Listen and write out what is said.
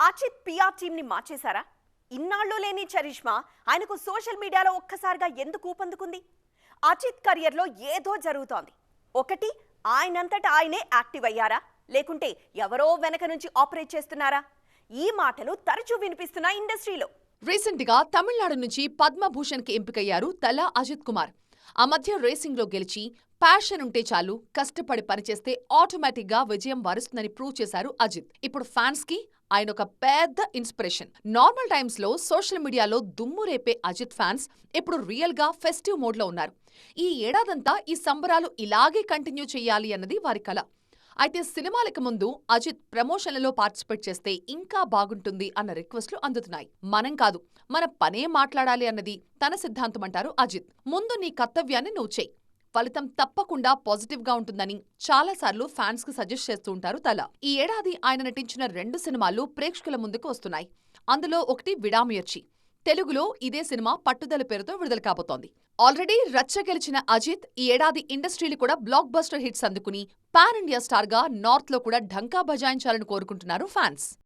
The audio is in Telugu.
అచిత్ పిఆర్ టీమ్ ని మార్చేశారా? ఇన్నాళ్ళు లేని చరిష్మా ఆయనకు సోషల్ మీడియాలో ఒక్కసారిగా ఎందుకు ఊపందుకుంది? అచిత్ కెరియర్ లో ఏదో జరుగుతోంది. ఒకటి, ఆయనంతటా ఆయనే యాక్టివ్ అయ్యారా, లేకుంటే ఎవరో వెనక నుంచి ఆపరేట్ చేస్తున్నారా? ఈ మాటలు తరచూ వినిపిస్తున్న ఇండస్ట్రీలో. రీసెంట్ గా తమిళనాడు నుంచి పద్మభూషణ్ కి ఎంపికయ్యారు తల అజిత్ కుమార్. ఆ మధ్య రేసింగ్ లో గెలిచి ప్యాషన్ ఉంటే చాలు, కష్టపడి పనిచేస్తే ఆటోమేటిక్ గా విజయం వరుస్తుందని ప్రూవ్ చేశారు అజిత్. ఇప్పుడు ఫ్యాన్స్ కి ఆయన ఒక పెద్ద ఇన్స్పిరేషన్. నార్మల్ టైమ్స్ లో సోషల్ మీడియాలో దుమ్ము రేపే అజిత్ ఫ్యాన్స్ ఇప్పుడు రియల్ గా ఫెస్టివ్ మోడ్ లో ఉన్నారు. ఈ ఏడాదంతా ఈ సంబరాలు ఇలాగే కంటిన్యూ చెయ్యాలి అన్నది వారి కల. అయితే సినిమాలకు ముందు అజిత్ ప్రమోషన్లలో పార్టిసిపేట్ చేస్తే ఇంకా బాగుంటుంది అన్న రిక్వెస్ట్లు అందుతున్నాయి. మనం కాదు, మన పనే మాట్లాడాలి అన్నది తన సిద్ధాంతమంటారు అజిత్. ముందు నీ కర్తవ్యాన్ని నువ్వు చెయ్యి, ఫలితం తప్పకుండా పాజిటివ్ గా ఉంటుందని చాలాసార్లు ఫ్యాన్స్ కి సజెస్ట్ చేస్తూ ఉంటారు తల. ఈ ఏడాది ఆయన నటించిన 2 సినిమాలు ప్రేక్షకుల ముందుకు వస్తున్నాయి. అందులో ఒకటి విడాముయర్చి. తెలుగులో ఇదే సినిమా పట్టుదల పేరుతో విడుదల కాబోతోంది. ఆల్రెడీ రచ్చ గెలిచిన అజిత్ ఈ ఏడాది ఇండస్ట్రీలు కూడా బ్లాక్ బస్టర్ హిట్స్ అందుకుని పాన్ ఇండియా స్టార్ గా నార్త్ లో కూడా ఢంకా బజాయించాలని కోరుకుంటున్నారు ఫ్యాన్స్.